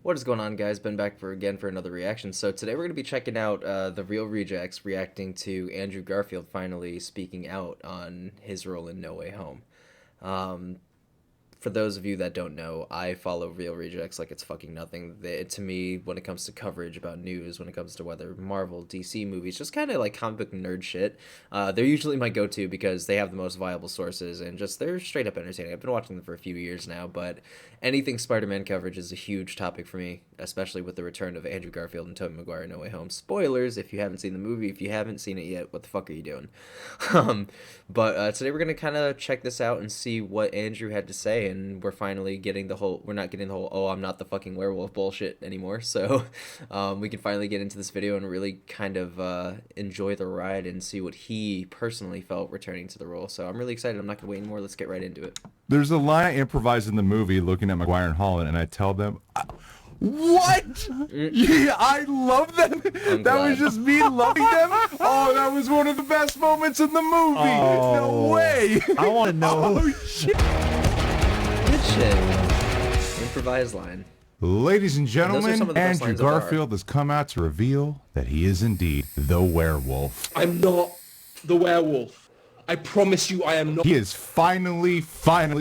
What is going on, guys? Ben back again for another reaction. So today we're going to be checking out the Real Rejects reacting to Andrew Garfield finally speaking out on his role in No Way Home. Um, for those of you that don't know, I follow Real Rejects like it's fucking nothing. To me, when it comes to coverage about news, when it comes to whether Marvel, DC movies, just kind of like comic book nerd shit, they're usually my go-to because they have the most viable sources and just they're straight up entertaining. I've been watching them for a few years now, but anything Spider-Man coverage is a huge topic for me, especially with the return of Andrew Garfield and Tobey Maguire No Way Home. Spoilers if you haven't seen the movie. If you haven't seen it yet, what the fuck are you doing? But today we're going to kind of check this out and see what Andrew had to say, and we're finally getting we're not getting the whole, oh, I'm not the fucking werewolf bullshit anymore. So we can finally get into this video and really kind of enjoy the ride and see what he personally felt returning to the role. So I'm really excited. I'm not going to wait anymore. Let's get right into it. There's a line I improvised in the movie looking at Maguire and Holland, and I tell them, what? Yeah, I love them. That was just me loving them. Oh, that was one of the best moments in the movie. Oh, no way. I want to know. Oh, shit. Good shit. Improvised line. Ladies and some of gentlemen, the best Andrew lines that there are. Garfield has come out to reveal that he is indeed the werewolf. I'm not the werewolf. I promise you I am not. He is finally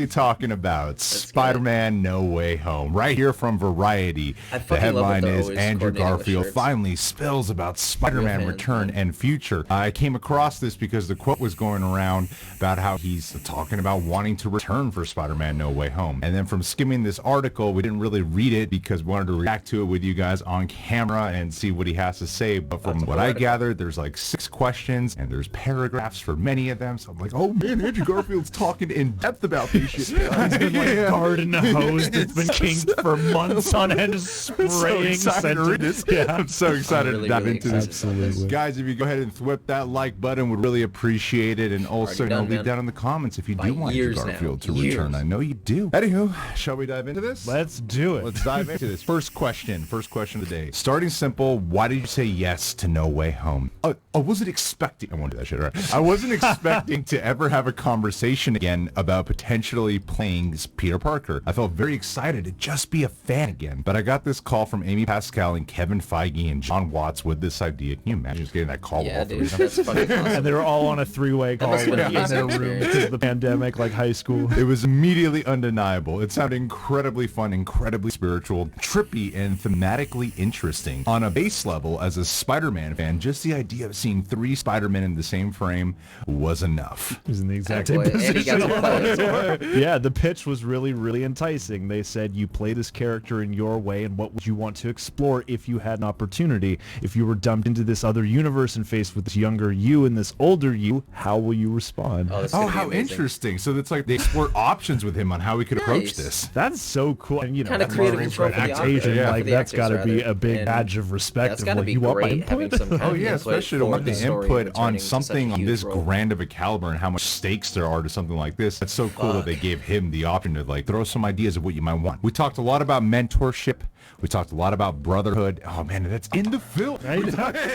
talking about Spider-Man No Way Home. Right here from Variety. I The fucking love headline that they're is always Andrew coordinating with Garfield shirts. finally spills about Spider-Man Real fan, return and future. I came across this because the quote was going around about how he's talking about wanting to return for Spider-Man No Way Home. And then from skimming this article, we didn't really read it because we wanted to react to it with you guys on camera and see what he has to say. But from what I gathered, there's like 6 questions and there's paragraphs for many of them. So I'm like, oh man, Andrew Garfield's talking in depth about this shit. He's been like guarding a hose that's been kinked for months on end, just spraying sentences. Yeah, I'm so excited really, to dive really into this. excited about this. Guys, if you go ahead and whip that like button, would really appreciate it. And also, Already done, leave man. down in the comments if you By do want Andrew years now. Garfield to Years. return. I know you do. Anywho, shall we dive into this? Let's do it. Let's dive into this. First question of the day. Starting simple, why did you say yes to No Way Home? I wasn't expecting, I won't do that shit, right? I wasn't expecting to ever have a conversation again about potentially playing Peter Parker. I felt very excited to just be a fan again. But I got this call from Amy Pascal and Kevin Feige and John Watts with this idea. Can you imagine just getting that call? Yeah, all dude, three? that's fucking awesome. And they were all on a three-way call must have been in an their amazing room experience. because of the pandemic, like high school. It was immediately undeniable. It sounded incredibly fun, incredibly spiritual, trippy, and thematically interesting. On a base level, as a Spider-Man fan, just the idea of seeing 3 Spider-Men in the same frame was enough. He was in the exact Boy, same and he got position. to play as well. Yeah, the pitch was really, really enticing. They said you play this character in your way, and what would you want to explore if you had an opportunity? If you were dumped into this other universe and faced with this younger you and this older you, how will you respond? Oh, this is Oh, gonna be how amazing. interesting. So it's like they explored options with him on how we could approach Nice. this. That's so cool. And, you know, Kinda that's creative Marvel control for the adaptation, actor, like for the that's actors, got to be rather. a big And badge of respect. That's Of got to like, be you want my great having input? some kind Oh of yeah, input especially to for want the story input returning on to such a something on huge this role. grand of a caliber and how much stakes there are to something like this. That's so cool that they gave him the option to like throw some ideas of what you might want. We talked a lot about mentorship. We talked a lot about brotherhood. Oh man, that's in the film. Right?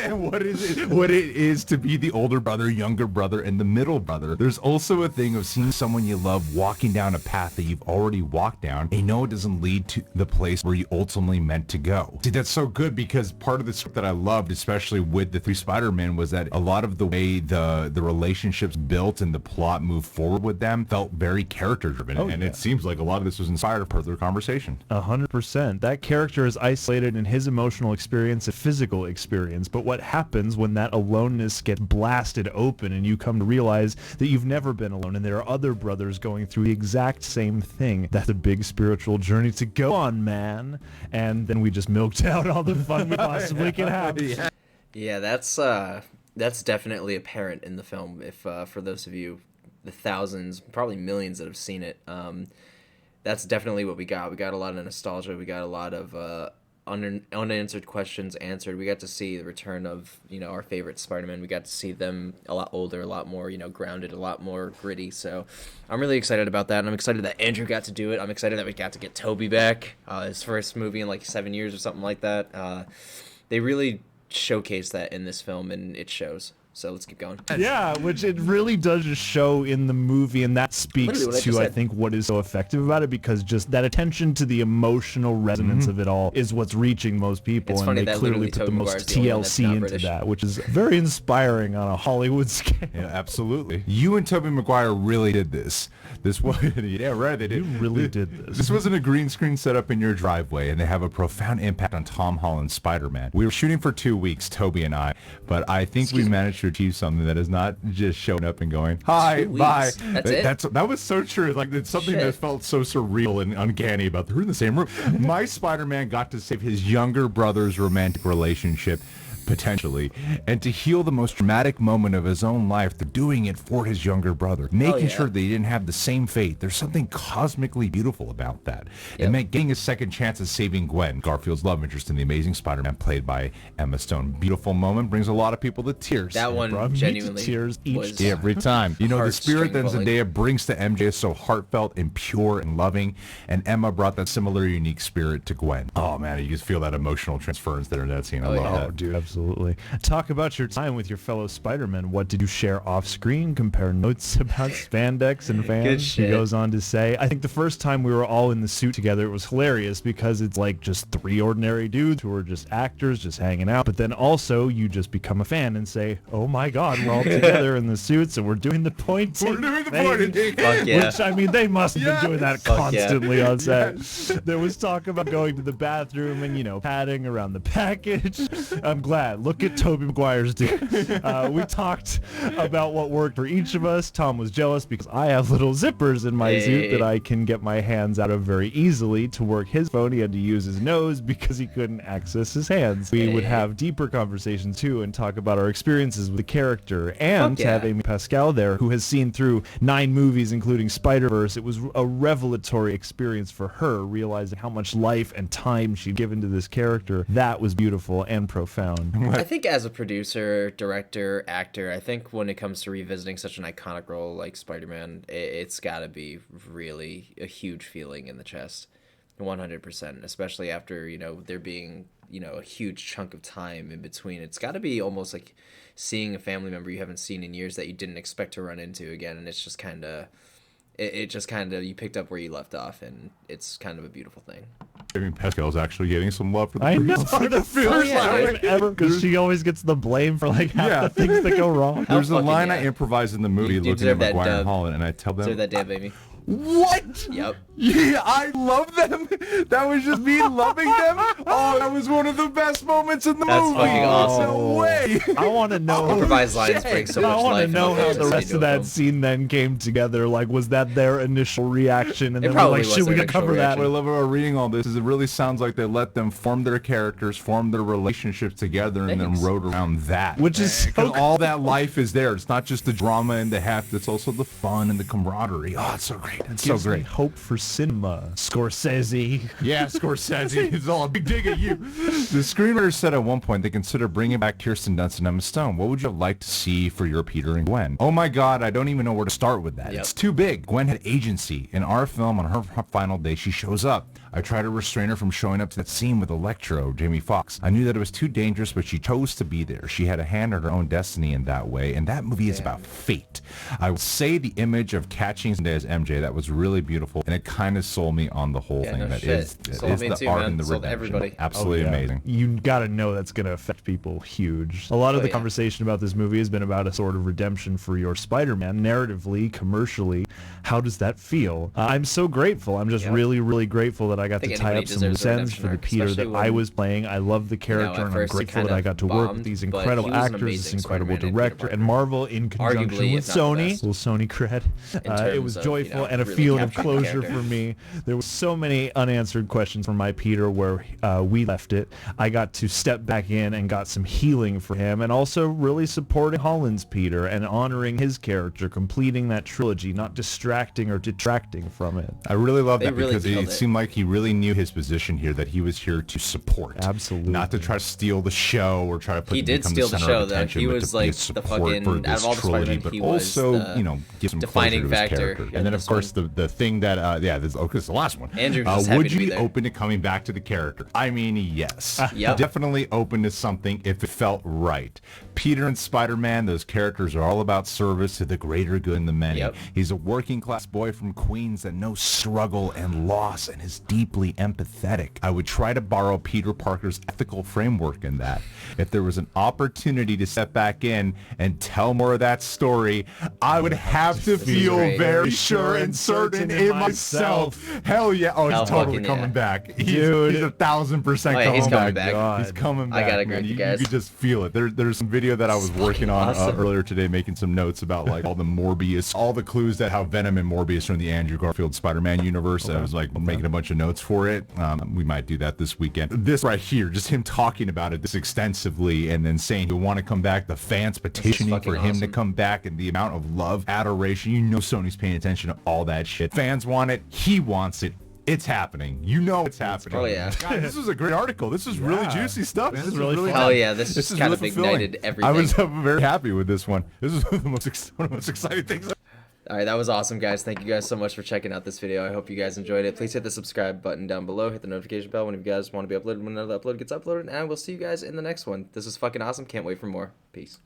And what it is to be the older brother, younger brother, and the middle brother. There's also a thing of seeing someone you love walking down a path that you've already walked down and you know it doesn't lead to the place where you ultimately meant to go. See, that's so good because part of the script that I loved, especially with the 3 Spider-Men, was that a lot of the way the relationships built and the plot moved forward with them felt very character driven. And it seems like a lot of this was inspired per their conversation. 100%. That character is isolated in his emotional experience and physical experience, but what happens when that aloneness gets blasted open and you come to realize that you've never been alone and there are other brothers going through the exact same thing? That's a big spiritual journey to go on, man. And then we just milked out all the fun we possibly can have. Yeah, that's definitely apparent in the film. If for those of you, the thousands, probably millions that have seen it, that's definitely what we got. We got a lot of nostalgia. We got a lot of unanswered questions answered. We got to see the return of, our favorite Spider-Man. We got to see them a lot older, a lot more, grounded, a lot more gritty. So I'm really excited about that. And I'm excited that Andrew got to do it. I'm excited that we got to get Tobey back, his first movie in like 7 years or something like that. They really showcase that in this film, and it shows. So let's keep going. Yeah, which it really does just show in the movie, and that speaks Literally what I to, just I said. think, what is so effective about it, because just that attention to the emotional resonance of it all is what's reaching most people, It's and funny they that clearly literally put the Tobey most Maguire's the only one that's TLC not into British. that, which is very inspiring on a Hollywood scale. Yeah, absolutely. You and Tobey Maguire really did this. This was, yeah, right, they did. You really did this. This wasn't a green screen set up in your driveway, and they have a profound impact on Tom Holland's Spider-Man. We were shooting for 2 weeks, Toby and I, but I think we managed to achieve something that is not just showing up and going, hi, 2 bye. weeks. That's it? That was so true. Like, it's something that Shit. felt so surreal and uncanny about they're in the same room. My Spider-Man got to save his younger brother's romantic relationship, potentially, and to heal the most dramatic moment of his own life through doing it for his younger brother, making yeah. sure that he didn't have the same fate. There's something cosmically beautiful about that. It Yep. meant getting a second chance at saving Gwen, Garfield's love interest in The Amazing Spider-Man, played by Emma Stone. Beautiful moment, brings a lot of people to tears. That one brought me to genuinely tears each was time. Every time. You know, the spirit that heartstring Zendaya brings to MJ is so heartfelt and pure and loving, and Emma brought that similar unique spirit to Gwen. Oh man, you just feel that emotional transference there in that scene. I love yeah. that. Oh, dude, absolutely. Talk about your time with your fellow Spider-Men. What did you share off-screen? Compare notes about spandex and fans. He shit. goes on to say, I think the first time we were all in the suit together, it was hilarious because it's like just three ordinary dudes who are just actors, just hanging out. But then also you just become a fan and say, oh my God, we're all together in the suits and we're doing the pointing. We're doing the thing. pointing. Fuck yeah. Which, I mean, they must have been doing that Fuck yeah. constantly on set. There was talk about going to the bathroom and, you know, padding around the package. I'm glad. Look at Tobey Maguire's dude. We talked about what worked for each of us. Tom was jealous because I have little zippers in my suit that I can get my hands out of very easily. To work his phone, he had to use his nose because he couldn't access his hands. We would have deeper conversations too and talk about our experiences with the character. And to have Amy Pascal there, who has seen through 9 movies, including Spider-Verse, it was a revelatory experience for her, realizing how much life and time she'd given to this character. That was beautiful and profound. I think as a producer, director, actor, I think when it comes to revisiting such an iconic role like Spider-Man, it's got to be really a huge feeling in the chest. 100%, especially after, you know, there being, you know, a huge chunk of time in between. It's got to be almost like seeing a family member you haven't seen in years that you didn't expect to run into again, and it's just kind of... It just kind of, you picked up where you left off, and it's kind of a beautiful thing. Amy Pascal's actually getting some love for the I know, first for the first time ever, because she always gets the blame for like half the things that go wrong. There's a fucking line yeah. I improvise in the movie You looking at deserve that Maguire and dub. Holland, and I tell them, Deserve that damn baby. what? Yep. Yeah, I love them. That was just me loving them. Oh, that was one of the best moments in the That's movie. fucking awesome. No way. I want to know. Improvised lines bring so much I want life to and know how the authenticity rest to of a that film. scene then came together. Like, was that their initial reaction? And It then we're probably like, was shit, we their got to cover initial that. What I love about reading all this is it really sounds like they let them form their characters, form their relationships together, and Thanks. then wrote around that. Which is so because all that life is there. It's not just the drama and the heft. It's also the fun and the camaraderie. Oh, it's so great. It's so Gives me great. hope for cinema. Scorsese. Yeah, Scorsese. It's all a big dig at you. The screenwriter said at one point they consider bringing back Kirsten Dunst and Emma Stone. What would you have liked to see for your Peter and Gwen? Oh my God, I don't even know where to start with that. Yep. It's too big. Gwen had agency. In our film, on her final day, she shows up. I try to restrain her from showing up to that scene with Electro, Jamie Foxx. I knew that it was too dangerous, but she chose to be there. She had a hand in her own destiny in that way, and that movie is about fate. I will say the image of catching Zendaya as MJ, that was really beautiful, and it kind of sold me on the whole thing. no That shit. is Sold me the too, art man. and the Sold redemption. everybody. Absolutely Oh, yeah. amazing. You got to know that's going to affect people huge. A lot of the yeah. conversation about this movie has been about a sort of redemption for your Spider-Man, narratively, commercially. How does that feel? I'm so grateful. I'm just really, really grateful that I got to think tie anybody up some deserves loose a ends for the redemption arc, Peter that especially I when, was playing. I love the character, at and I'm first he grateful that kinda I got to work with bombed, these but incredible he was an actors, this amazing incredible Spider-Man and Peter director, and Parker. Marvel in conjunction Arguably, with if not the Sony. best. Little Sony cred. It terms was of, joyful you know, and a really feeling of capturing the closure character. for me. There were so many unanswered questions from my Peter where we left it. I got to step back in and got some healing for him, and also really supporting Holland's Peter and honoring his character, completing that trilogy, not distracting or detracting from it. I really love They that really because killed it it. seemed like he really knew his position here, that he was here to support. Absolutely. Not to try to steal the show or try to put He did become steal the the center show, of though. attention, He but was to be a like the support fucking, for out of this all the trilogy, Spider-Man, but he was also, the you know, give some defining closure to his factor character. in And then, of this course, one. the thing that, this is the last one. Andrew was just happy would to you be be there. open to coming back to the character? I mean, yes. Yep. Definitely open to something if it felt right. Peter and Spider-Man, those characters are all about service to the greater good in the many. Yep. He's a working class boy from Queens that knows struggle and loss and is deeply empathetic. I would try to borrow Peter Parker's ethical framework in that. If there was an opportunity to step back in and tell more of that story, I would have to feel great. very sure and certain in myself. Hell yeah. Oh, he's Hell totally fucking coming yeah. back. Dude. He's 1,000% Oh, yeah, he's coming back. back. He's coming back. I gotta agree man. with you guys. You could just feel it. There's some video that I was working on awesome. earlier today, making some notes about like all the Morbius, all the clues that how Venom and Morbius are in the Andrew Garfield Spider-Man universe. I was like making a bunch of notes for it. We might do that this weekend. This right here, just him talking about it this extensively and then saying he'll want to come back, the fans petitioning for fucking him to awesome. come back, and the amount of love, adoration. You know Sony's paying attention to all that shit. Fans want it. He wants it. It's happening. You know it's happening. Oh, yeah. Guys, this was a great article. This is really juicy stuff. This Man. is really fun. Hell yeah, this This just is kind really of fulfilling. ignited everything. I was very happy with this one. This is one of the most exciting things. All right, that was awesome, guys. Thank you guys so much for checking out this video. I hope you guys enjoyed it. Please hit the subscribe button down below. Hit the notification bell whenever you guys want to be uploaded, when another upload gets uploaded. And we'll see you guys in the next one. This is fucking awesome. Can't wait for more. Peace.